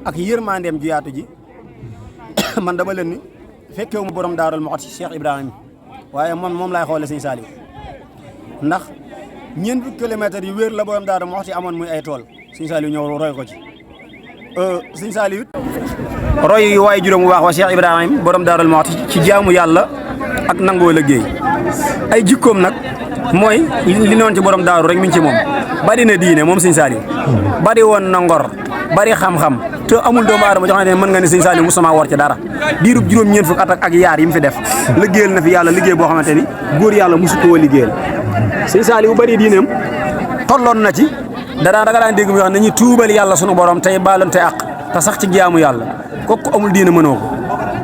ak yërmandeem ju yaatu ji man dama leen ni fekkewu ma borom Daarul Muxti Cheikh Ibrahima waaye moom laay xoole sëñ Saliou ndax ñeent fukki kilomètres yu wér la borom Daarul Muxti amoon muy ay tool sëñ Saliou ñëw roy ko ci sëñ Saliou roy waaye juróom bu baax wa Cheikh Ibrahima borom Daarul Muxti ci jaamu yàlla ak nangoo liggéey ay jikkoom nag mooy li noon ci borom daaru rek mi ngi ci moom bari na diine moom sëñ Saliou bari woon na ngor bari xam-xam te amul doomu aadama jox ne mën nga ne sëñ Saliou musuma war ci dara diirub juróom-ñeent fukk at ak yaar yi mu fi def liggéeyal na fi yàlla liggéey boo xamante ni góor yàlla musu ko liggéeyal sëñ Saliou bu bari diineem tolloon na ci da daan dégg mu wax nañu tuubal yàlla sunu borom tey baalante ak te sax ci jaamu yàlla kooku amul diine mënoo ko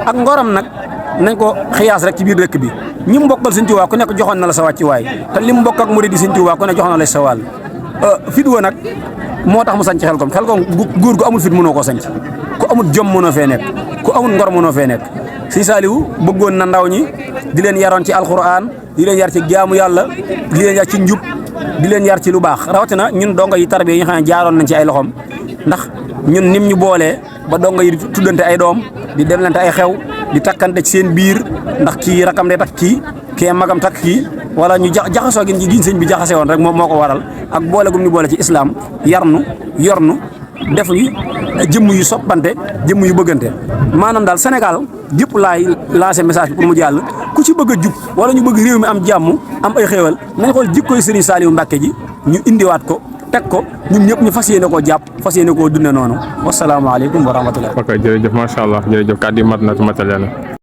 ak ngoram nag nañ ko xiyaas rek ci biir dëkk bi ñi mu bokkal sëñ Tuubaa ku nekk joxoon na la sa wàccuwaay te li mu bokk ak murid yi sëñ Tuubaa ku ne joxoon na la sa wàll fit wa nag moo tax mu sanc Xelkom góor gu amul fit mënoo koo sanc ku amul jom mënoo fee nekk ku amul ngor mënoo fee nekk sëñ Saliou bëggoon na ndaw ñi di leen yaroon ci alxuraan di leen yar ci jaamu yàlla di leen yar ci njub di leen yar ci lu baax rawatina ñun dongo yi tarbiya yi nga xam ne jaaroon nañ ci ay loxom ndax ñun nim ñu boolee ba dongo yi di tuddante ay doom di demlante ay xew di takkante ci seen biir ndax kii rakam day takk kii magam takk kii wala ñu jaxasoo gi giñ sëñ bi jaxase woon rek moo ko waral ak boole gum ñu boole ci islam yarnu yornu def ñu jëmm yu soppante jëmm yu bëggante maanaam daal Sénégal gépp laay lancé message bi pour mu jàll ku ci bëgg a jub wala ñu bëgg réew mi am jàmm am ay xéewal nañ xool jikkoy Serigne Saliou Mbacké ji ñu indiwaat ko teg ko ñun ñëpp ñu fas yéene koo jàpp fas yéene koo dunde noonu wasalaamaaleykum wa rahmatulah. ok jërëjëf macha allah jërëjëf kàddu yi mat na matal na